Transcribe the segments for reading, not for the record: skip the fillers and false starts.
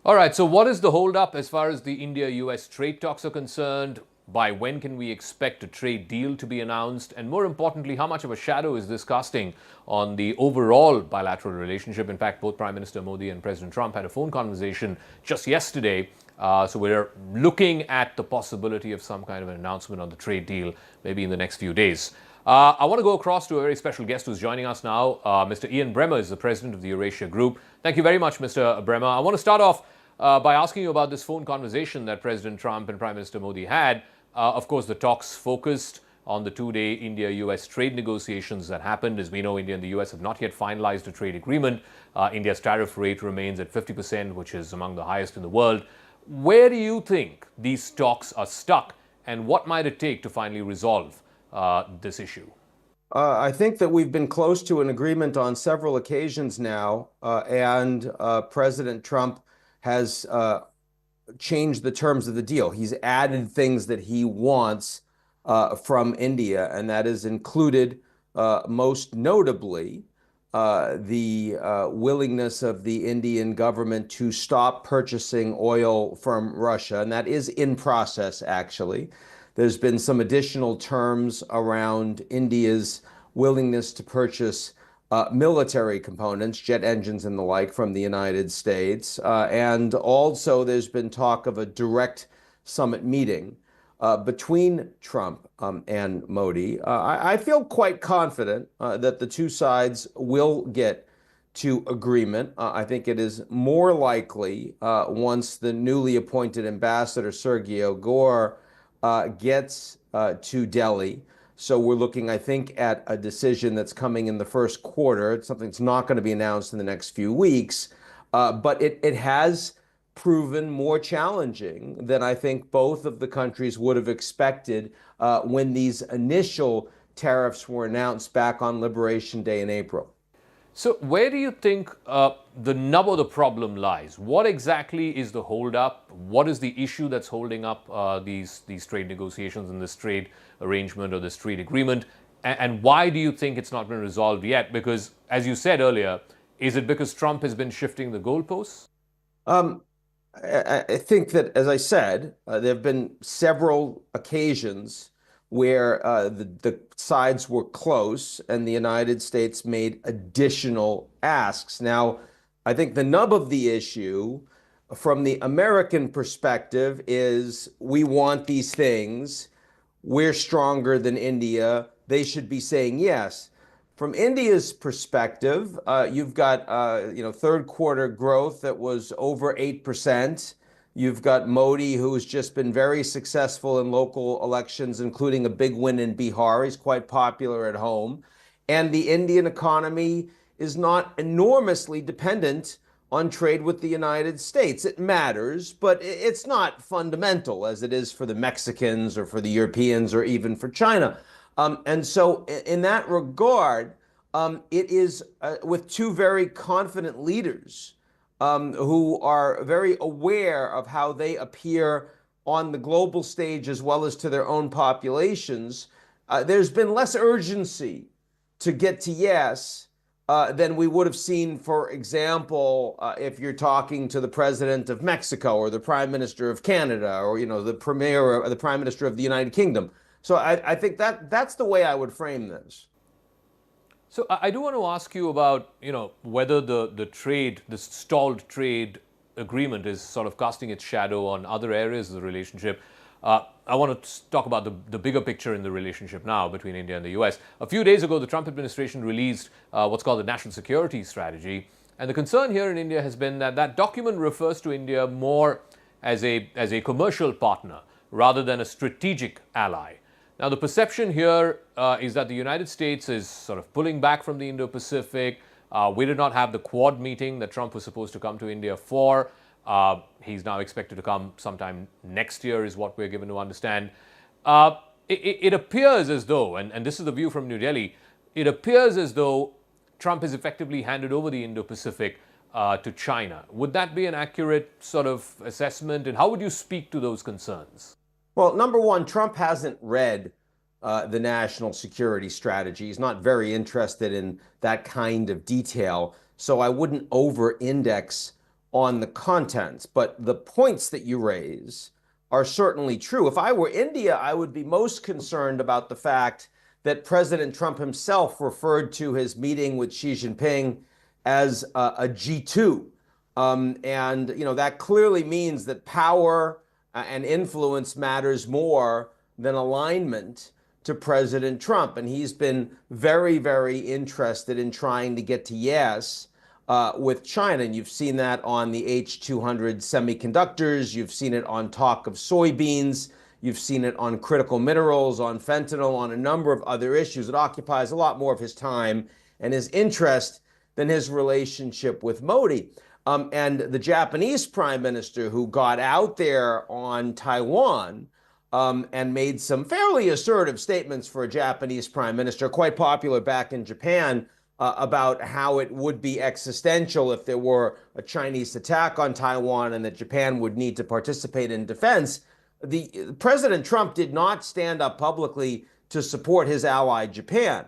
All right, so what is the holdup as far as the India-US trade talks are concerned? By when can we expect a trade deal to be announced? And more importantly, how much of a shadow is this casting on the overall bilateral relationship? In fact, both Prime Minister Modi and President Trump had a phone conversation just yesterday. So we're looking at the possibility of some kind of an announcement on the trade deal maybe in the next few days. I want to go across to a very special guest who's joining us now. Mr. Ian Bremmer is the president of the Eurasia Group. Thank you very much, Mr. Bremmer. I want to start off by asking you about this phone conversation that President Trump and Prime Minister Modi had. Of course, the talks focused on the two-day India-US trade negotiations that happened. As we know, India and the US have not yet finalized a trade agreement. India's tariff rate remains at 50%, which is among the highest in the world. Where do you think these talks are stuck, and what might it take to finally resolve this issue? I think that we've been close to an agreement on several occasions now, and President Trump has changed the terms of the deal. He's added things that he wants from India, and that is included most notably the willingness of the Indian government to stop purchasing oil from Russia, and that is in process, actually. There's been some additional terms around India's willingness to purchase military components, jet engines and the like, from the United States. And also there's been talk of a direct summit meeting between Trump and Modi. I feel quite confident that the two sides will get to agreement. I think it is more likely once the newly appointed ambassador, Sergio Gore, gets to Delhi. So we're looking, I think, at a decision that's coming in the first quarter. It's something that's not going to be announced in the next few weeks. But it has proven more challenging than I think both of the countries would have expected when these initial tariffs were announced back on Liberation Day in April. So where do you think the nub of the problem lies? What exactly is the holdup? What is the issue that's holding up these trade negotiations and this trade arrangement or this trade agreement? And why do you think it's not been resolved yet? Because, as you said earlier, is it because Trump has been shifting the goalposts? I think that, as I said, there have been several occasions where the sides were close and the United States made additional asks. Now, I think the nub of the issue from the American perspective is we want these things. We're stronger than India. They should be saying yes. From India's perspective, you've got third quarter growth that was over 8%. You've got Modi, who's just been very successful in local elections, including a big win in Bihar. He's quite popular at home. And the Indian economy is not enormously dependent on trade with the United States. It matters, but it's not fundamental as it is for the Mexicans or for the Europeans or even for China. And so in that regard, it is with two very confident leaders who are very aware of how they appear on the global stage as well as to their own populations. There's been less urgency to get to yes than we would have seen, for example, if you're talking to the president of Mexico or the prime minister of Canada or, the premier or the prime minister of the United Kingdom. So I think that's the way I would frame this. So I do want to ask you about, whether the stalled trade agreement is sort of casting its shadow on other areas of the relationship. I want to talk about the bigger picture in the relationship now between India and the US. A few days ago, the Trump administration released what's called the National Security Strategy. And the concern here in India has been that that document refers to India more as a commercial partner rather than a strategic ally. Now, the perception here is that the United States is sort of pulling back from the Indo-Pacific. We did not have the Quad meeting that Trump was supposed to come to India for. He's now expected to come sometime next year, is what we're given to understand. It appears as though, and this is the view from New Delhi, it appears as though Trump has effectively handed over the Indo-Pacific to China. Would that be an accurate sort of assessment? And how would you speak to those concerns? Well, number one, Trump hasn't read the national security strategy. He's not very interested in that kind of detail. So I wouldn't over-index on the contents. But the points that you raise are certainly true. If I were India, I would be most concerned about the fact that President Trump himself referred to his meeting with Xi Jinping as a G2. And that clearly means that power and influence matters more than alignment to President Trump. And he's been very, very interested in trying to get to yes with China. And you've seen that on the H200 semiconductors. You've seen it on talk of soybeans. You've seen it on critical minerals, on fentanyl, on a number of other issues. It occupies a lot more of his time and his interest than his relationship with Modi. And the Japanese prime minister, who got out there on Taiwan and made some fairly assertive statements for a Japanese prime minister, quite popular back in Japan, about how it would be existential if there were a Chinese attack on Taiwan and that Japan would need to participate in defense. The President Trump did not stand up publicly to support his ally Japan.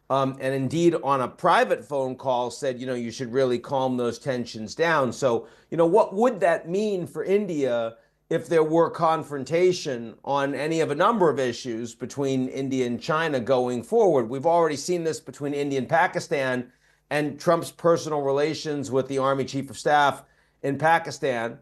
And indeed, on a private phone call, said, you should really calm those tensions down. So, what would that mean for India if there were confrontation on any of a number of issues between India and China going forward? We've already seen this between India and Pakistan, and Trump's personal relations with the Army Chief of Staff in Pakistan,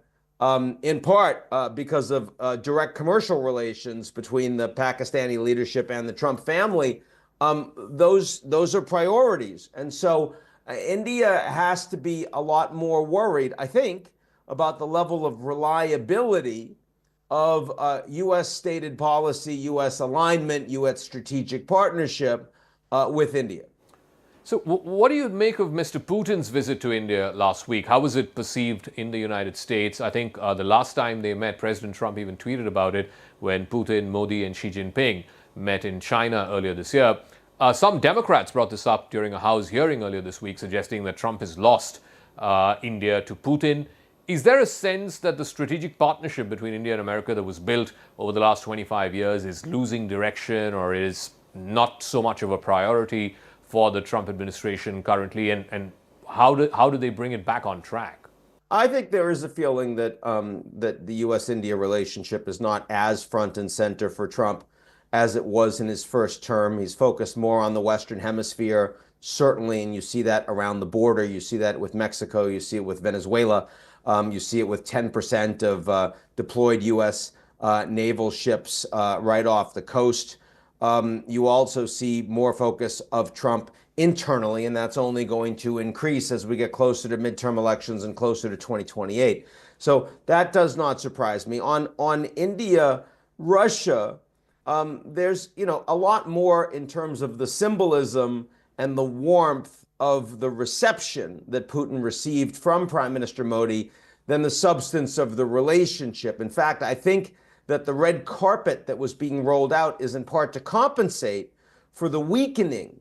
in part because of direct commercial relations between the Pakistani leadership and the Trump family. Those are priorities. And so India has to be a lot more worried, I think, about the level of reliability of U.S. stated policy, U.S. alignment, U.S. strategic partnership with India. So what do you make of Mr. Putin's visit to India last week? How was it perceived in the United States? I think the last time they met, President Trump even tweeted about it when Putin, Modi, and Xi Jinping met in China earlier this year. Some Democrats brought this up during a House hearing earlier this week, suggesting that Trump has lost India to Putin. Is there a sense that the strategic partnership between India and America that was built over the last 25 years is losing direction or is not so much of a priority for the Trump administration currently? And how do they bring it back on track? I think there is a feeling that that the U.S.-India relationship is not as front and center for Trump as it was in his first term. He's focused more on the Western Hemisphere, certainly, and you see that around the border. You see that with Mexico. You see it with Venezuela. You see it with 10% of deployed U.S. Naval ships right off the coast. You also see more focus of Trump internally, and that's only going to increase as we get closer to midterm elections and closer to 2028. So that does not surprise me. On India, Russia, there's a lot more in terms of the symbolism and the warmth of the reception that Putin received from Prime Minister Modi than the substance of the relationship. In fact, I think that the red carpet that was being rolled out is in part to compensate for the weakening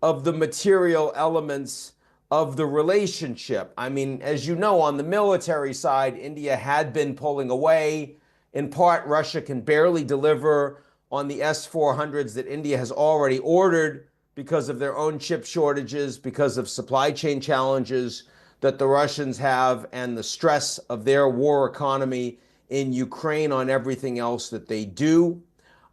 of the material elements of the relationship. I mean, as you know, on the military side, India had been pulling away. In part, Russia can barely deliver on the S-400s that India has already ordered because of their own chip shortages, because of supply chain challenges that the Russians have, and the stress of their war economy in Ukraine on everything else that they do.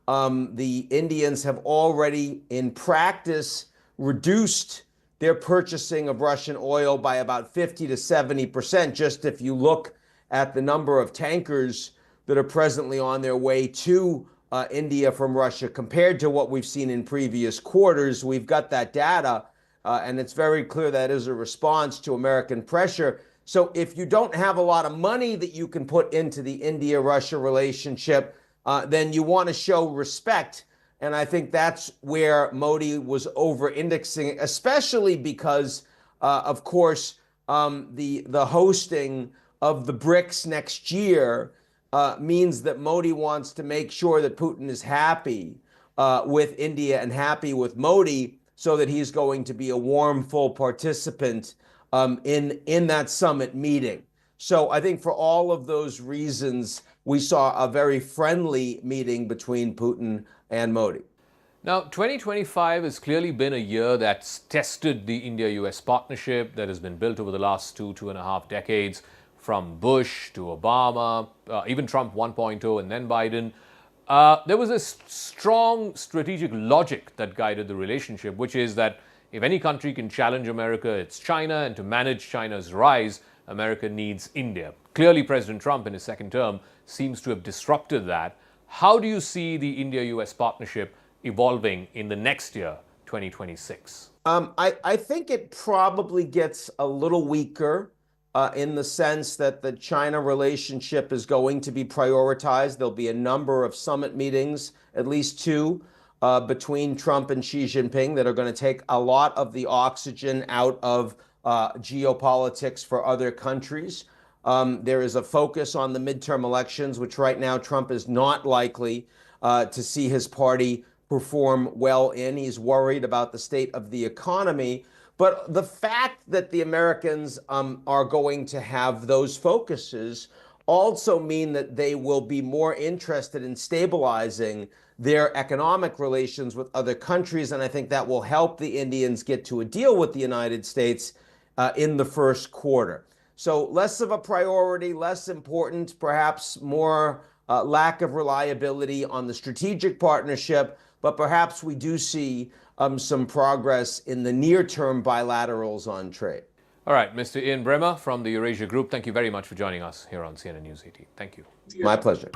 The Indians have already, in practice, reduced their purchasing of Russian oil by about 50 to 70%, just if you look at the number of tankers that are presently on their way to India from Russia compared to what we've seen in previous quarters. We've got that data, and it's very clear that is a response to American pressure. So if you don't have a lot of money that you can put into the India-Russia relationship, then you want to show respect. And I think that's where Modi was over-indexing, especially because, of course, the hosting of the BRICS next year means that Modi wants to make sure that Putin is happy with India and happy with Modi, so that he's going to be a warm, full participant in that summit meeting. So I think for all of those reasons, we saw a very friendly meeting between Putin and Modi. Now, 2025 has clearly been a year that's tested the India-US partnership that has been built over the last two and a half decades. from Bush to Obama, even Trump 1.0 and then Biden, there was a strong strategic logic that guided the relationship, which is that if any country can challenge America, it's China, and to manage China's rise, America needs India. Clearly, President Trump in his second term seems to have disrupted that. How do you see the India-US partnership evolving in the next year, 2026? I think it probably gets a little weaker in the sense that the China relationship is going to be prioritized. There'll be a number of summit meetings, at least two, between Trump and Xi Jinping that are going to take a lot of the oxygen out of geopolitics for other countries. There is a focus on the midterm elections, which right now Trump is not likely to see his party perform well in. He's worried about the state of the economy. But the fact that the Americans are going to have those focuses also mean that they will be more interested in stabilizing their economic relations with other countries. And I think that will help the Indians get to a deal with the United States in the first quarter. So less of a priority, less important, perhaps more lack of reliability on the strategic partnership. But perhaps we do see some progress in the near-term bilaterals on trade. All right, Mr. Ian Bremmer from the Eurasia Group, thank you very much for joining us here on CNN News 18. Thank you. My pleasure.